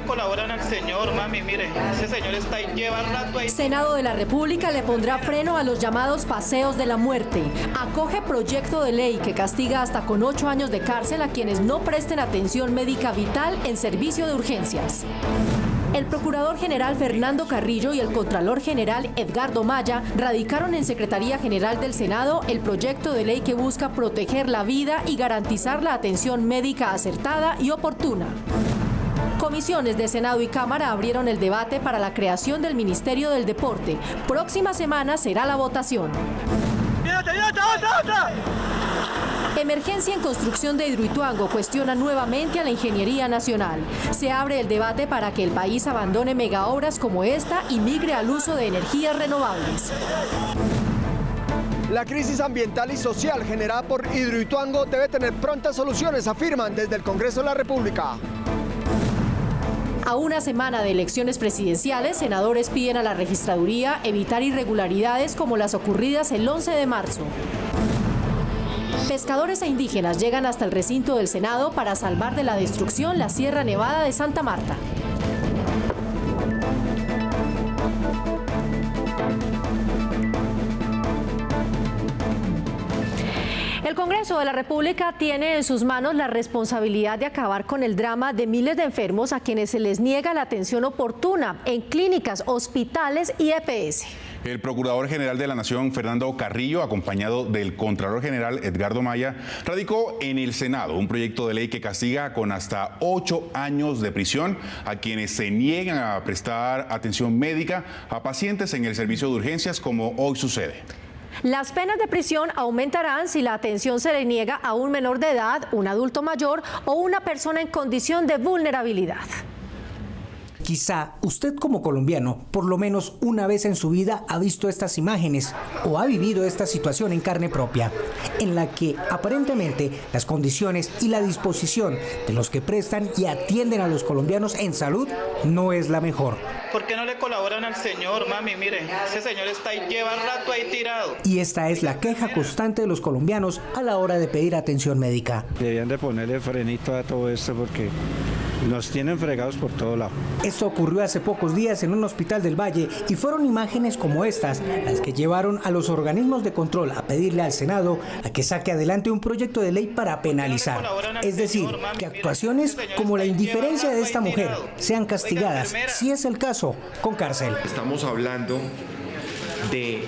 colaboran al señor, mami, mire, ese señor está ahí, lleva rato ahí. Senado de la República le pondrá freno a los llamados paseos de la muerte. Acoge proyecto de ley que castiga hasta con 8 años de cárcel a quienes no presten atención médica vital en servicio de urgencias. El Procurador General Fernando Carrillo y el Contralor General Edgardo Maya radicaron en Secretaría General del Senado el proyecto de ley que busca proteger la vida y garantizar la atención médica acertada y oportuna. Comisiones de Senado y Cámara abrieron el debate para la creación del Ministerio del Deporte. Próxima semana será la votación. Emergencia en construcción de Hidroituango cuestiona nuevamente a la Ingeniería Nacional. Se abre el debate para que el país abandone megaobras como esta y migre al uso de energías renovables. La crisis ambiental y social generada por Hidroituango debe tener prontas soluciones, afirman desde el Congreso de la República. A una semana de elecciones presidenciales, senadores piden a la registraduría evitar irregularidades como las ocurridas el 11 de marzo. Pescadores e indígenas llegan hasta el recinto del Senado para salvar de la destrucción la Sierra Nevada de Santa Marta. El Congreso de la República tiene en sus manos la responsabilidad de acabar con el drama de miles de enfermos a quienes se les niega la atención oportuna en clínicas, hospitales y EPS. El Procurador General de la Nación, Fernando Carrillo, acompañado del Contralor General Edgardo Maya, radicó en el Senado un proyecto de ley que castiga con hasta 8 años de prisión a quienes se niegan a prestar atención médica a pacientes en el servicio de urgencias, como hoy sucede. Las penas de prisión aumentarán si la atención se le niega a un menor de edad, un adulto mayor o una persona en condición de vulnerabilidad. Quizá usted como colombiano, por lo menos una vez en su vida, ha visto estas imágenes o ha vivido esta situación en carne propia, en la que aparentemente las condiciones y la disposición de los que prestan y atienden a los colombianos en salud no es la mejor. ¿Por qué no le colaboran al señor, mami? Mire, ese señor está ahí, lleva rato ahí tirado. Y esta es la queja constante de los colombianos a la hora de pedir atención médica. Debían de ponerle frenito a todo esto porque nos tienen fregados por todo lado. Esto ocurrió hace pocos días en un hospital del Valle y fueron imágenes como estas las que llevaron a los organismos de control a pedirle al Senado a que saque adelante un proyecto de ley para penalizar. Es decir, que actuaciones como la indiferencia de esta mujer sean castigadas, si es el caso, con cárcel. Estamos hablando de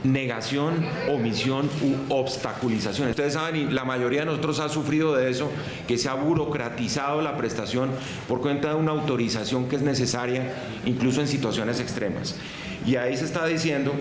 negación, omisión u obstaculización. Ustedes saben, y la mayoría de nosotros ha sufrido de eso, que se ha burocratizado la prestación por cuenta de una autorización que es necesaria, incluso en situaciones extremas. Y ahí se está diciendo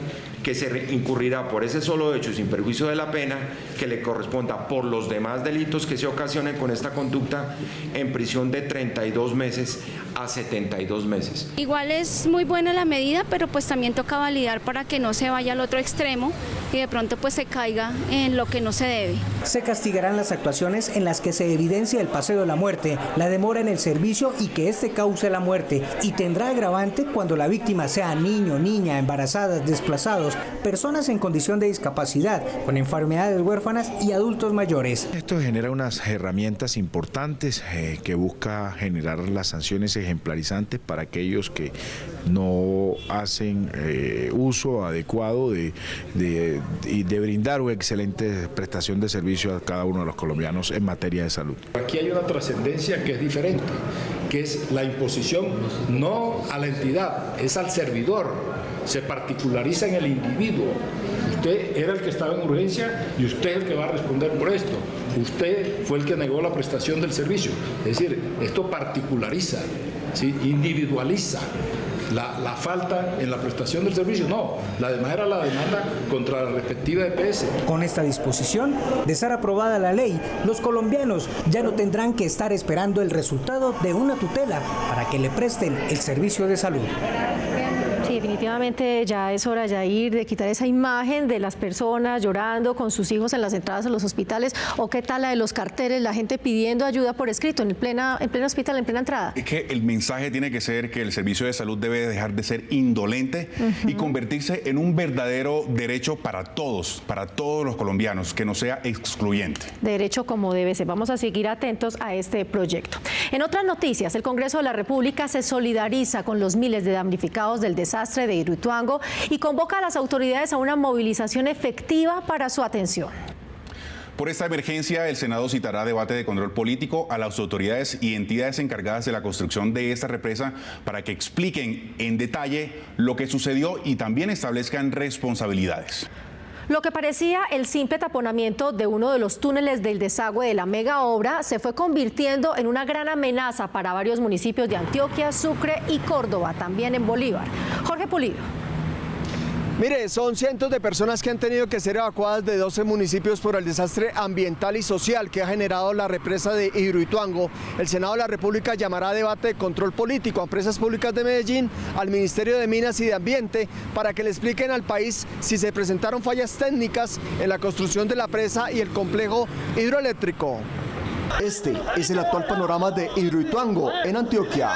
que se incurrirá por ese solo hecho, sin perjuicio de la pena, que le corresponda por los demás delitos que se ocasionen con esta conducta, en prisión de 32 meses a 72 meses. Igual es muy buena la medida, pero pues también toca validar para que no se vaya al otro extremo y de pronto pues se caiga en lo que no se debe. Se castigarán las actuaciones en las que se evidencia el paseo de la muerte, la demora en el servicio y que este cause la muerte, y tendrá agravante cuando la víctima sea niño, niña, embarazadas, desplazados, personas en condición de discapacidad, con enfermedades huérfanas y adultos mayores. Esto genera unas herramientas importantes que busca generar las sanciones ejemplarizantes para aquellos que no hacen uso adecuado de brindar una excelente prestación de servicio a cada uno de los colombianos en materia de salud. Aquí hay una trascendencia que es diferente, que es la imposición no a la entidad, es al servidor. Se particulariza en el individuo. Usted era el que estaba en urgencia y usted es el que va a responder por esto. Usted fue el que negó la prestación del servicio. Es decir, esto particulariza, ¿sí? Individualiza la falta en la prestación del servicio. No, la demanda era la demanda contra la respectiva EPS. Con esta disposición, de ser aprobada la ley, los colombianos ya no tendrán que estar esperando el resultado de una tutela para que le presten el servicio de salud. Sí, Sí, definitivamente ya es hora, Yair, de quitar esa imagen de las personas llorando con sus hijos en las entradas a los hospitales, o qué tal la de los carteles, la gente pidiendo ayuda por escrito en pleno hospital, en plena entrada. Es que el mensaje tiene que ser que el servicio de salud debe dejar de ser indolente y convertirse en un verdadero derecho para todos los colombianos, que no sea excluyente. Derecho como debe ser. Vamos a seguir atentos a este proyecto. En otras noticias, el Congreso de la República se solidariza con los miles de damnificados del desastre de Hidroituango y convoca a las autoridades a una movilización efectiva para su atención. Por esta emergencia, el Senado citará debate de control político a las autoridades y entidades encargadas de la construcción de esta represa para que expliquen en detalle lo que sucedió y también establezcan responsabilidades. Lo que parecía el simple taponamiento de uno de los túneles del desagüe de la mega obra se fue convirtiendo en una gran amenaza para varios municipios de Antioquia, Sucre y Córdoba, también en Bolívar. Jorge Pulido. Mire, son cientos de personas que han tenido que ser evacuadas de 12 municipios por el desastre ambiental y social que ha generado la represa de Hidroituango. El Senado de la República llamará a debate de control político a empresas públicas de Medellín, al Ministerio de Minas y de Ambiente, para que le expliquen al país si se presentaron fallas técnicas en la construcción de la presa y el complejo hidroeléctrico. Este es el actual panorama de Hidroituango en Antioquia.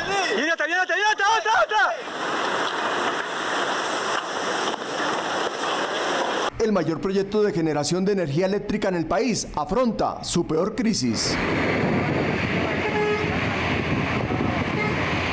El mayor proyecto de generación de energía eléctrica en el país afronta su peor crisis.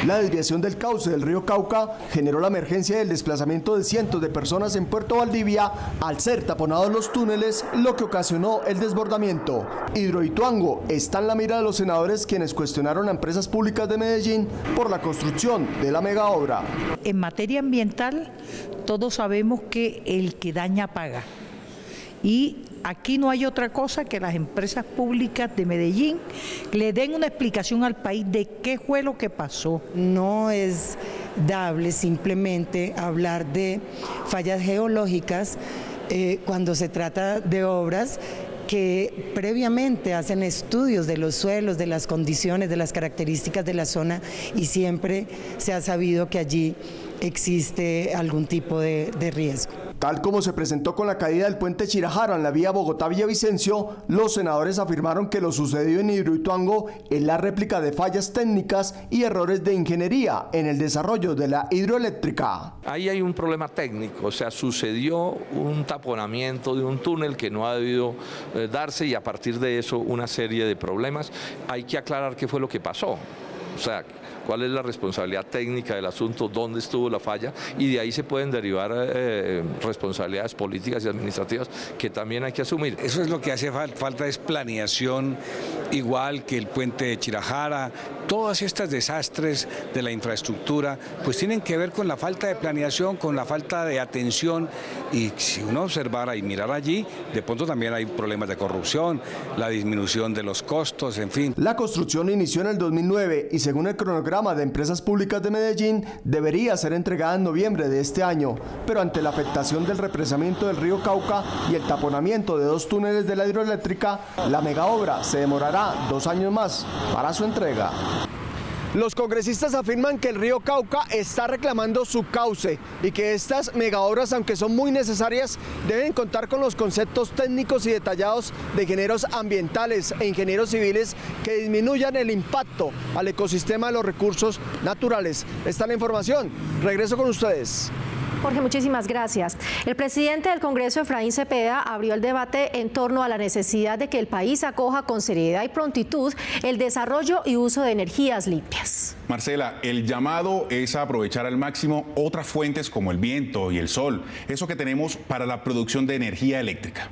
La desviación del cauce del río Cauca generó la emergencia del desplazamiento de cientos de personas en Puerto Valdivia al ser taponados los túneles, lo que ocasionó el desbordamiento. Hidroituango está en la mira de los senadores, quienes cuestionaron a empresas públicas de Medellín por la construcción de la mega obra. En materia ambiental, todos sabemos que el que daña paga. Y aquí no hay otra cosa que las empresas públicas de Medellín le den una explicación al país de qué fue lo que pasó. No es dable simplemente hablar de fallas geológicas cuando se trata de obras que previamente hacen estudios de los suelos, de las condiciones, de las características de la zona, y siempre se ha sabido que allí existe algún tipo de riesgo. Tal como se presentó con la caída del puente Chirajara en la vía Bogotá-Villavicencio, los senadores afirmaron que lo sucedido en Hidroituango es la réplica de fallas técnicas y errores de ingeniería en el desarrollo de la hidroeléctrica. Ahí hay un problema técnico, o sea, sucedió un taponamiento de un túnel que no ha debido darse, y a partir de eso una serie de problemas. Hay que aclarar qué fue lo que pasó, o sea, cuál es la responsabilidad técnica del asunto, dónde estuvo la falla, y de ahí se pueden derivar responsabilidades políticas y administrativas que también hay que asumir. Eso es lo que hace falta, es planeación, igual que el puente de Chirajara. Todos estos desastres de la infraestructura pues tienen que ver con la falta de planeación, con la falta de atención, y si uno observara y mirara allí, de pronto también hay problemas de corrupción, la disminución de los costos, en fin. La construcción inició en el 2009 y según el cronograma de Empresas Públicas de Medellín debería ser entregada en noviembre de este año, pero ante la afectación del represamiento del río Cauca y el taponamiento de 2 túneles de la hidroeléctrica, la megaobra se demorará 2 años más para su entrega. Los congresistas afirman que el río Cauca está reclamando su cauce y que estas megaobras, aunque son muy necesarias, deben contar con los conceptos técnicos y detallados de ingenieros ambientales e ingenieros civiles que disminuyan el impacto al ecosistema de los recursos naturales. Esta es la información. Regreso con ustedes. Jorge, muchísimas gracias. El presidente del Congreso, Efraín Cepeda, abrió el debate en torno a la necesidad de que el país acoja con seriedad y prontitud el desarrollo y uso de energías limpias. Marcela, el llamado es a aprovechar al máximo otras fuentes como el viento y el sol, eso que tenemos para la producción de energía eléctrica.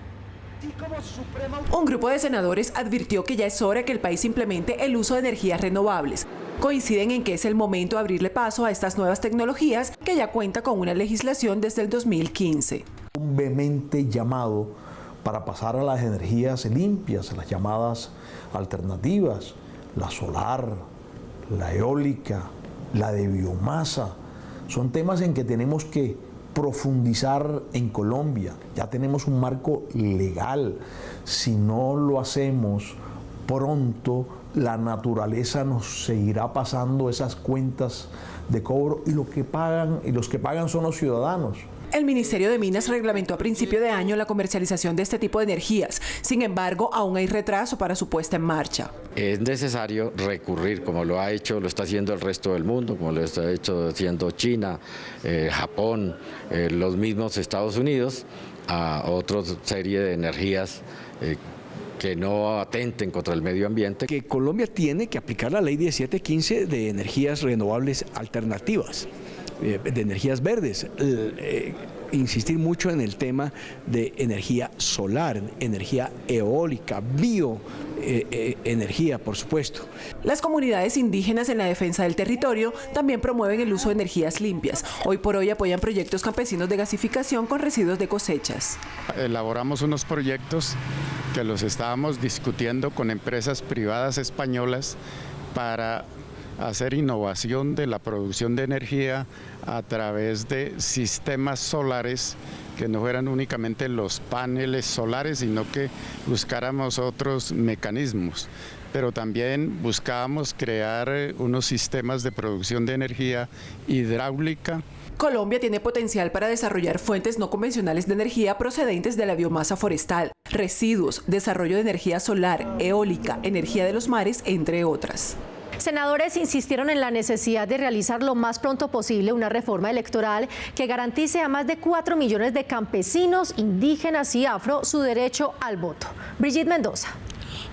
Un grupo de senadores advirtió que ya es hora que el país implemente el uso de energías renovables. Coinciden en que es el momento de abrirle paso a estas nuevas tecnologías, que ya cuenta con una legislación desde el 2015. Un vehemente llamado para pasar a las energías limpias, las llamadas alternativas, la solar, la eólica, la de biomasa. Son temas en que tenemos que profundizar en Colombia. Ya tenemos un marco legal. Si no lo hacemos pronto, la naturaleza nos seguirá pasando esas cuentas de cobro y los que pagan son los ciudadanos. El Ministerio de Minas reglamentó a principio de año la comercialización de este tipo de energías. Sin embargo, aún hay retraso para su puesta en marcha. Es necesario recurrir, como lo está haciendo el resto del mundo, como lo está haciendo China, Japón, los mismos Estados Unidos, a otra serie de energías que no atenten contra el medio ambiente. Que Colombia tiene que aplicar la ley 1715 de energías renovables alternativas, de energías verdes, insistir mucho en el tema de energía solar, energía eólica, bioenergía, por supuesto. Las comunidades indígenas en la defensa del territorio también promueven el uso de energías limpias. Hoy por hoy apoyan proyectos campesinos de gasificación con residuos de cosechas. Elaboramos unos proyectos que los estábamos discutiendo con empresas privadas españolas para hacer innovación de la producción de energía a través de sistemas solares que no fueran únicamente los paneles solares, sino que buscáramos otros mecanismos. Pero también buscábamos crear unos sistemas de producción de energía hidráulica. Colombia tiene potencial para desarrollar fuentes no convencionales de energía procedentes de la biomasa forestal, residuos, desarrollo de energía solar, eólica, energía de los mares, entre otras. Senadores insistieron en la necesidad de realizar lo más pronto posible una reforma electoral que garantice a más de 4 millones de campesinos, indígenas y afro su derecho al voto. Brigitte Mendoza.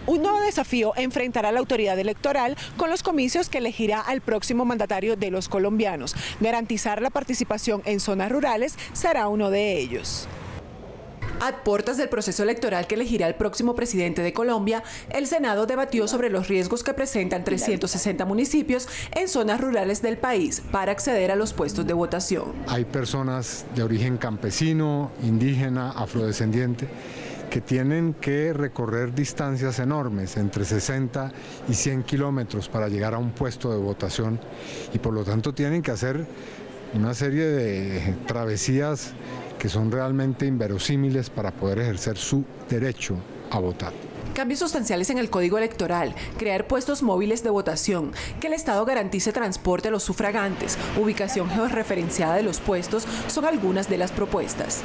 Un nuevo desafío enfrentará a la autoridad electoral con los comicios que elegirá al próximo mandatario de los colombianos. Garantizar la participación en zonas rurales será uno de ellos. A puertas del proceso electoral que elegirá el próximo presidente de Colombia, el Senado debatió sobre los riesgos que presentan 360 municipios en zonas rurales del país para acceder a los puestos de votación. Hay personas de origen campesino, indígena, afrodescendiente, que tienen que recorrer distancias enormes, entre 60 y 100 kilómetros para llegar a un puesto de votación y por lo tanto tienen que hacer una serie de travesías que son realmente inverosímiles para poder ejercer su derecho a votar. Cambios sustanciales en el Código Electoral, crear puestos móviles de votación, que el Estado garantice transporte a los sufragantes, ubicación georreferenciada de los puestos, son algunas de las propuestas.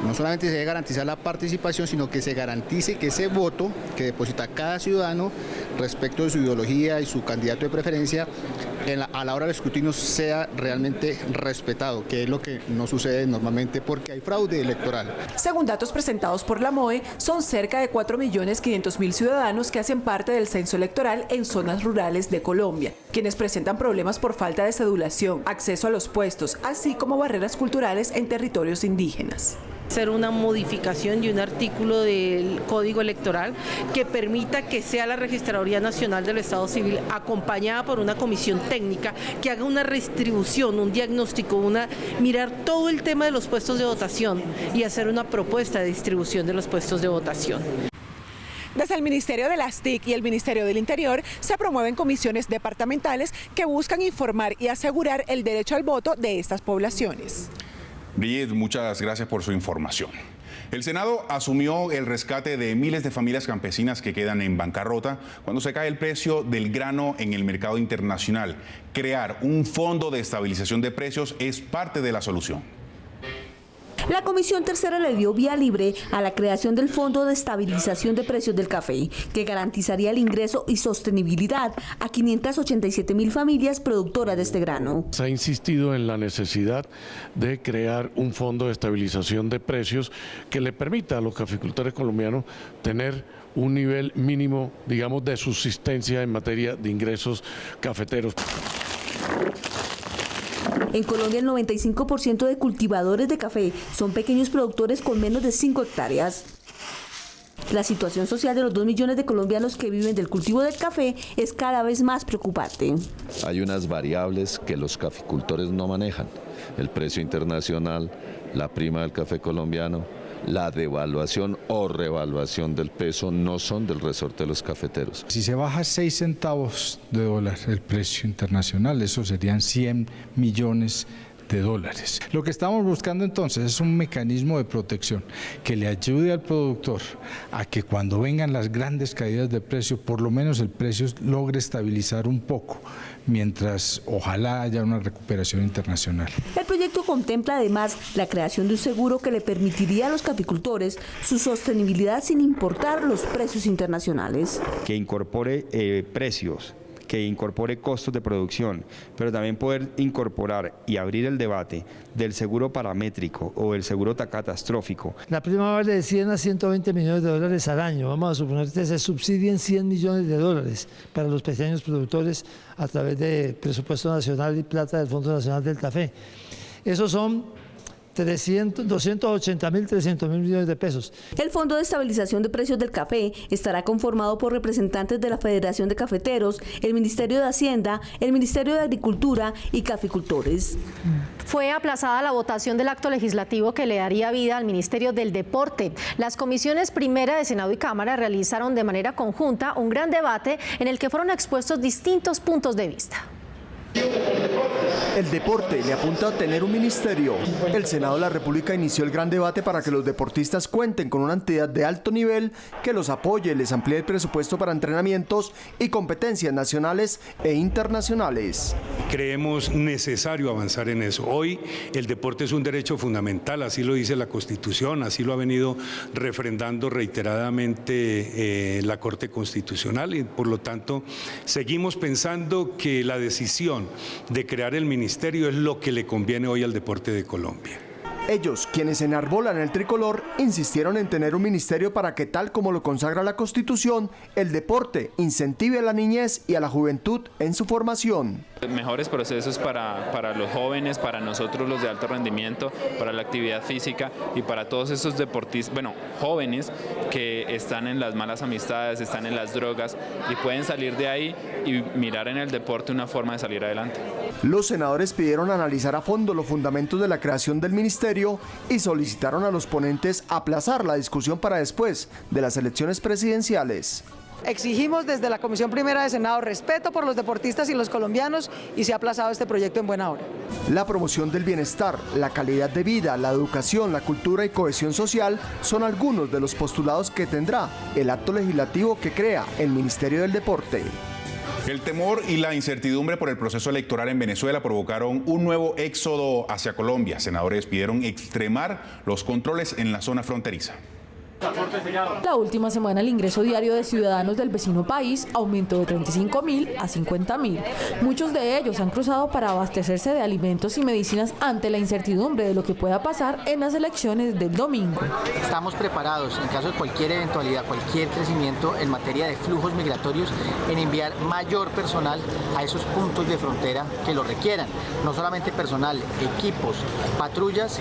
No solamente se debe garantizar la participación, sino que se garantice que ese voto que deposita cada ciudadano respecto de su ideología y su candidato de preferencia, a la hora del escrutinio sea realmente respetado, que es lo que no sucede normalmente porque hay fraude electoral. Según datos presentados por la MOE, son cerca de 4.500.000 ciudadanos que hacen parte del censo electoral en zonas rurales de Colombia, quienes presentan problemas por falta de cedulación, acceso a los puestos, así como barreras culturales en territorios indígenas. Hacer una modificación de un artículo del Código Electoral que permita que sea la Registraduría Nacional del Estado Civil, acompañada por una comisión técnica, que haga una redistribución, un diagnóstico, mirar todo el tema de los puestos de votación y hacer una propuesta de distribución de los puestos de votación. Desde el Ministerio de las TIC y el Ministerio del Interior se promueven comisiones departamentales que buscan informar y asegurar el derecho al voto de estas poblaciones. Brigitte, muchas gracias por su información. El Senado asumió el rescate de miles de familias campesinas que quedan en bancarrota cuando se cae el precio del grano en el mercado internacional. Crear un fondo de estabilización de precios es parte de la solución. La Comisión Tercera le dio vía libre a la creación del Fondo de Estabilización de Precios del Café, que garantizaría el ingreso y sostenibilidad a 587.000 familias productoras de este grano. Se ha insistido en la necesidad de crear un fondo de estabilización de precios que le permita a los caficultores colombianos tener un nivel mínimo, digamos, de subsistencia en materia de ingresos cafeteros. En Colombia, el 95% de cultivadores de café son pequeños productores con menos de 5 hectáreas. La situación social de los 2 millones de colombianos que viven del cultivo del café es cada vez más preocupante. Hay unas variables que los caficultores no manejan: el precio internacional, la prima del café colombiano, la devaluación o revaluación del peso no son del resorte de los cafeteros. Si se baja 6 centavos de dólar el precio internacional, eso serían 100 millones dólares. Lo que estamos buscando entonces es un mecanismo de protección que le ayude al productor a que cuando vengan las grandes caídas de precio, por lo menos el precio logre estabilizar un poco, mientras ojalá haya una recuperación internacional. El proyecto contempla además la creación de un seguro que le permitiría a los caficultores su sostenibilidad sin importar los precios internacionales. Que incorpore precios, que incorpore costos de producción, pero también poder incorporar y abrir el debate del seguro paramétrico o el seguro catastrófico. La prima vale de 100 a 120 millones de dólares al año. Vamos a suponer que se subsidien 100 millones de dólares para los pequeños productores a través de presupuesto nacional y plata del Fondo Nacional del Café. Esos son 280.000, 300.000 millones de pesos. El Fondo de Estabilización de Precios del Café estará conformado por representantes de la Federación de Cafeteros, el Ministerio de Hacienda, el Ministerio de Agricultura y caficultores. Fue aplazada la votación del acto legislativo que le daría vida al Ministerio del Deporte. Las comisiones primera de Senado y Cámara realizaron de manera conjunta un gran debate en el que fueron expuestos distintos puntos de vista. El deporte le apunta a tener un ministerio. El Senado de la República inició el gran debate para que los deportistas cuenten con una entidad de alto nivel que los apoye, les amplíe el presupuesto para entrenamientos y competencias nacionales e internacionales. Creemos necesario avanzar en eso. Hoy el deporte es un derecho fundamental, así lo dice la Constitución, así lo ha venido refrendando reiteradamente la Corte Constitucional y por lo tanto seguimos pensando que la decisión de crear el ministerio es lo que le conviene hoy al deporte de Colombia. Ellos, quienes enarbolan el tricolor, insistieron en tener un ministerio para que, tal como lo consagra la Constitución, el deporte incentive a la niñez y a la juventud en su formación. Mejores procesos para los jóvenes, para nosotros los de alto rendimiento, para la actividad física y para todos esos deportistas, jóvenes que están en las malas amistades, están en las drogas y pueden salir de ahí y mirar en el deporte una forma de salir adelante. Los senadores pidieron analizar a fondo los fundamentos de la creación del ministerio y solicitaron a los ponentes aplazar la discusión para después de las elecciones presidenciales. Exigimos desde la Comisión Primera de Senado respeto por los deportistas y los colombianos y se ha aplazado este proyecto en buena hora. La promoción del bienestar, la calidad de vida, la educación, la cultura y cohesión social son algunos de los postulados que tendrá el acto legislativo que crea el Ministerio del Deporte. El temor y la incertidumbre por el proceso electoral en Venezuela provocaron un nuevo éxodo hacia Colombia. Senadores pidieron extremar los controles en la zona fronteriza. La última semana el ingreso diario de ciudadanos del vecino país aumentó de 35.000 a 50.000. Muchos de ellos han cruzado para abastecerse de alimentos y medicinas ante la incertidumbre de lo que pueda pasar en las elecciones del domingo. Estamos preparados en caso de cualquier eventualidad, cualquier crecimiento en materia de flujos migratorios, en enviar mayor personal a esos puntos de frontera que lo requieran. No solamente personal, equipos, patrullas,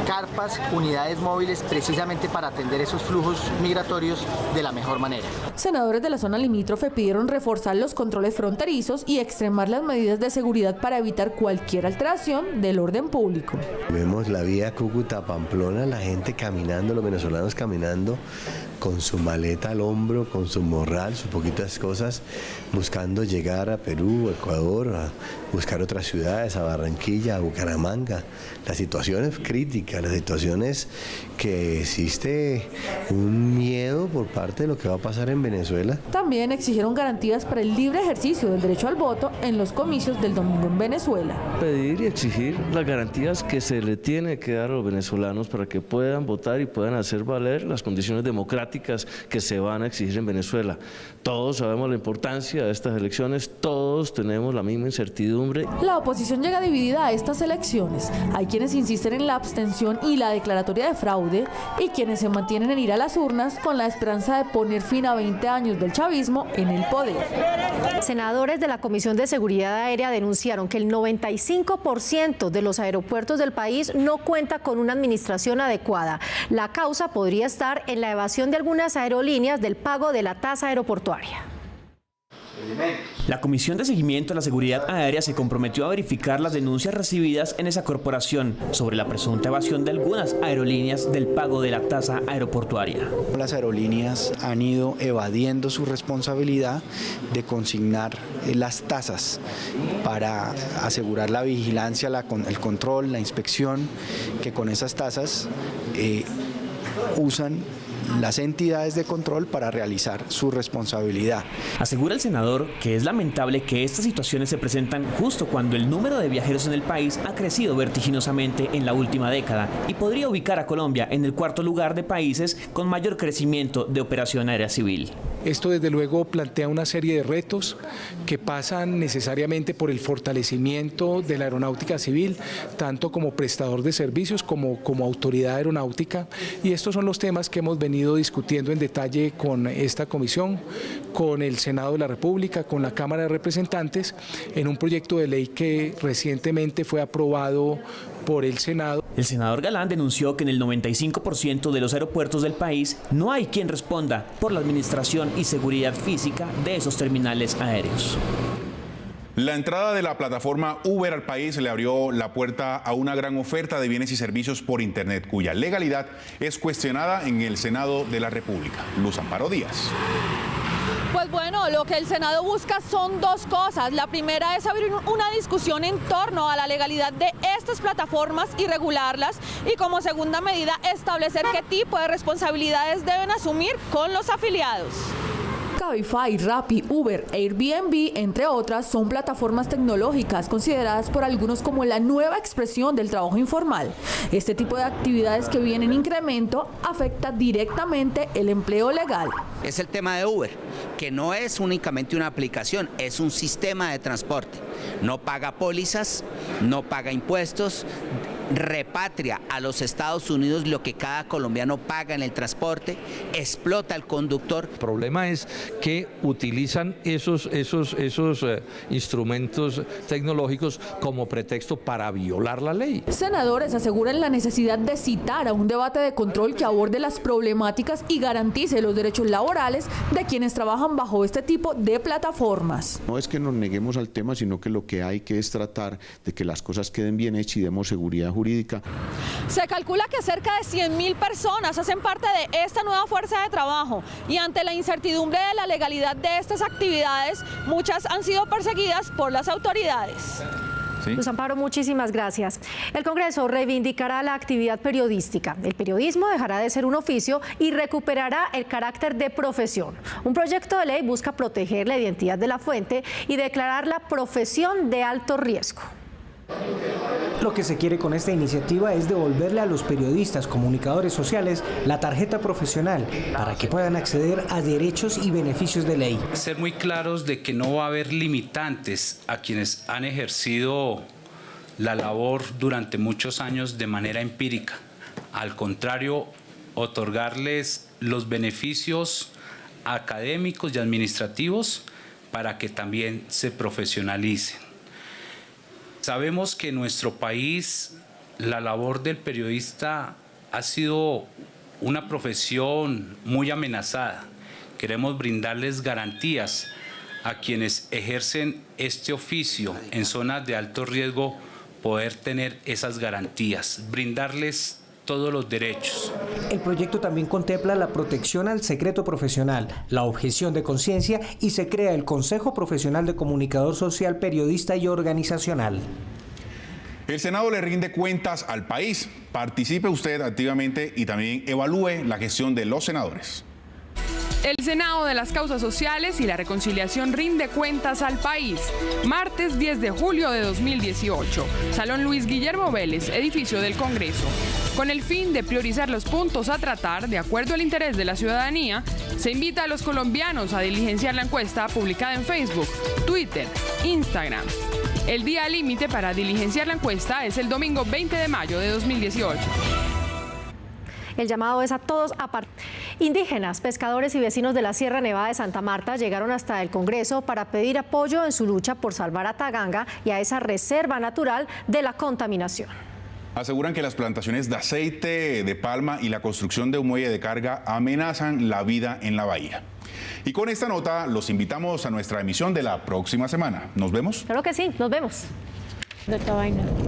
carpas, unidades móviles, precisamente para atender esos flujos migratorios de la mejor manera. Senadores de la zona limítrofe pidieron reforzar los controles fronterizos y extremar las medidas de seguridad para evitar cualquier alteración del orden público. Vemos la vía Cúcuta-Pamplona, la gente caminando, los venezolanos caminando con su maleta al hombro, con su morral, sus poquitas cosas, buscando llegar a Perú, Ecuador, a buscar otras ciudades, a Barranquilla, a Bucaramanga. La situación es crítica, la situación es que existe un miedo por parte de lo que va a pasar en Venezuela. También exigieron garantías para el libre ejercicio del derecho al voto en los comicios del domingo en Venezuela. Pedir y exigir las garantías que se le tiene que dar a los venezolanos para que puedan votar y puedan hacer valer las condiciones democráticas que se van a exigir en Venezuela. Todos sabemos la importancia de estas elecciones, todos tenemos la misma incertidumbre. La oposición llega dividida a estas elecciones. Hay quienes insisten en la abstención y la declaratoria de fraude y quienes se mantienen en ir a las urnas con la esperanza de poner fin a 20 años del chavismo en el poder. Senadores de la Comisión de Seguridad Aérea denunciaron que el 95% de los aeropuertos del país no cuenta con una administración adecuada. La causa podría estar en la evasión de algunas aerolíneas del pago de la tasa aeroportuaria. La Comisión de Seguimiento a la Seguridad Aérea se comprometió a verificar las denuncias recibidas en esa corporación sobre la presunta evasión de algunas aerolíneas del pago de la tasa aeroportuaria. Las aerolíneas han ido evadiendo su responsabilidad de consignar las tasas para asegurar la vigilancia, el control, la inspección, que con esas tasas usan las entidades de control para realizar su responsabilidad. Asegura el senador que es lamentable que estas situaciones se presentan justo cuando el número de viajeros en el país ha crecido vertiginosamente en la última década y podría ubicar a Colombia en el cuarto lugar de países con mayor crecimiento de operación aérea civil. Esto desde luego plantea una serie de retos que pasan necesariamente por el fortalecimiento de la aeronáutica civil, tanto como prestador de servicios como autoridad aeronáutica, y estos son los temas que hemos venido discutiendo en detalle con esta comisión, con el Senado de la República, con la Cámara de Representantes, en un proyecto de ley que recientemente fue aprobado por el Senado. El senador Galán denunció que en el 95% de los aeropuertos del país no hay quien responda por la administración y seguridad física de esos terminales aéreos. La entrada de la plataforma Uber al país le abrió la puerta a una gran oferta de bienes y servicios por Internet, cuya legalidad es cuestionada en el Senado de la República. Luz Amparo Díaz. Pues bueno, lo que el Senado busca son dos cosas. La primera es abrir una discusión en torno a la legalidad de estas plataformas y regularlas. Y como segunda medida, establecer qué tipo de responsabilidades deben asumir con los afiliados. Cabify, Rappi, Uber, Airbnb, entre otras, son plataformas tecnológicas consideradas por algunos como la nueva expresión del trabajo informal. Este tipo de actividades que vienen en incremento afecta directamente el empleo legal. Es el tema de Uber, que no es únicamente una aplicación, es un sistema de transporte. No paga pólizas, no paga impuestos, repatria a los Estados Unidos lo que cada colombiano paga en el transporte, explota al conductor. El problema es que utilizan esos instrumentos tecnológicos como pretexto para violar la ley. Senadores aseguran la necesidad de citar a un debate de control que aborde las problemáticas y garantice los derechos laborales de quienes trabajan bajo este tipo de plataformas. No es que nos neguemos al tema, sino que lo que hay que es tratar de que las cosas queden bien hechas y demos seguridad jurídica. Se calcula que cerca de 100.000 personas hacen parte de esta nueva fuerza de trabajo y ante la incertidumbre de la legalidad de estas actividades, muchas han sido perseguidas por las autoridades. ¿Sí? Luz Amparo, muchísimas gracias. El Congreso reivindicará la actividad periodística. El periodismo dejará de ser un oficio y recuperará el carácter de profesión. Un proyecto de ley busca proteger la identidad de la fuente y declararla profesión de alto riesgo. Lo que se quiere con esta iniciativa es devolverle a los periodistas, comunicadores sociales, la tarjeta profesional para que puedan acceder a derechos y beneficios de ley. Ser muy claros de que no va a haber limitantes a quienes han ejercido la labor durante muchos años de manera empírica. Al contrario, otorgarles los beneficios académicos y administrativos para que también se profesionalicen. Sabemos que en nuestro país la labor del periodista ha sido una profesión muy amenazada. Queremos brindarles garantías a quienes ejercen este oficio en zonas de alto riesgo, poder tener esas garantías, brindarles todos los derechos. El proyecto también contempla la protección al secreto profesional, la objeción de conciencia y se crea el Consejo Profesional de Comunicador Social, Periodista y Organizacional. El Senado le rinde cuentas al país. Participe usted activamente y también evalúe la gestión de los senadores. El Senado de las Causas Sociales y la Reconciliación rinde cuentas al país. Martes 10 de julio de 2018. Salón Luis Guillermo Vélez, edificio del Congreso. Con el fin de priorizar los puntos a tratar de acuerdo al interés de la ciudadanía, se invita a los colombianos a diligenciar la encuesta publicada en Facebook, Twitter, Instagram. El día límite para diligenciar la encuesta es el domingo 20 de mayo de 2018. El llamado es a todos Indígenas, pescadores y vecinos de la Sierra Nevada de Santa Marta llegaron hasta el Congreso para pedir apoyo en su lucha por salvar a Taganga y a esa reserva natural de la contaminación. Aseguran que las plantaciones de aceite de palma y la construcción de un muelle de carga amenazan la vida en la bahía. Y con esta nota los invitamos a nuestra emisión de la próxima semana. ¿Nos vemos? Claro que sí, nos vemos.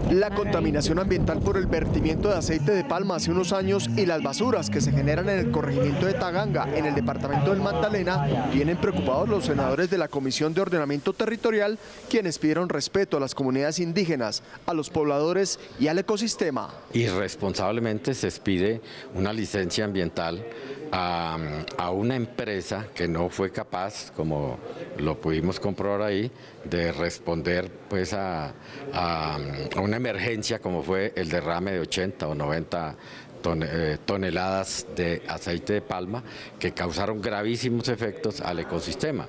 La contaminación ambiental por el vertimiento de aceite de palma hace unos años y las basuras que se generan en el corregimiento de Taganga, en el departamento del Magdalena, tienen preocupados los senadores de la Comisión de Ordenamiento Territorial, quienes pidieron respeto a las comunidades indígenas, a los pobladores y al ecosistema. Irresponsablemente se expide una licencia ambiental a una empresa que no fue capaz, como lo pudimos comprobar ahí, de responder pues a una emergencia como fue el derrame de 80 o 90 toneladas de aceite de palma que causaron gravísimos efectos al ecosistema,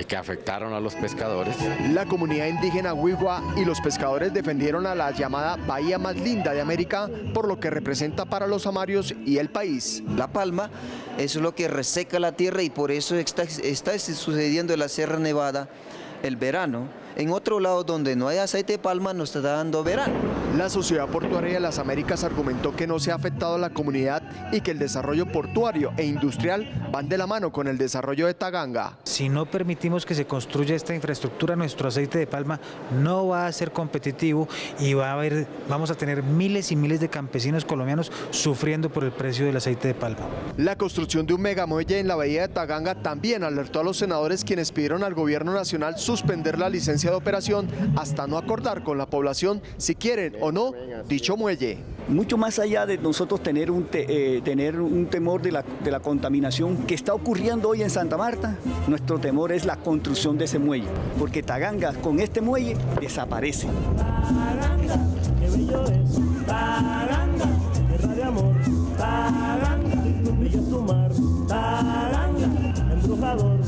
que afectaron a los pescadores. La comunidad indígena Wiwa y los pescadores defendieron a la llamada bahía más linda de América por lo que representa para los amarios y el país. La palma es lo que reseca la tierra y por eso está sucediendo en la Sierra Nevada el verano. En otro lado donde no hay aceite de palma nos está dando verano. La Sociedad Portuaria de las Américas argumentó que no se ha afectado a la comunidad y que el desarrollo portuario e industrial van de la mano con el desarrollo de Taganga. Si no permitimos que se construya esta infraestructura, nuestro aceite de palma no va a ser competitivo y vamos a tener miles y miles de campesinos colombianos sufriendo por el precio del aceite de palma. La construcción de un megamuelle en la bahía de Taganga también alertó a los senadores, quienes pidieron al gobierno nacional suspender la licencia de operación hasta no acordar con la población si quieren o no dicho muelle. Mucho más allá de nosotros tener un temor de la contaminación que está ocurriendo hoy en Santa Marta, nuestro temor es la construcción de ese muelle, porque Taganga con este muelle desaparece. Taganga, qué bello es, Taganga, tierra de amor, Taganga, bello es tu mar, Taganga, embrujador.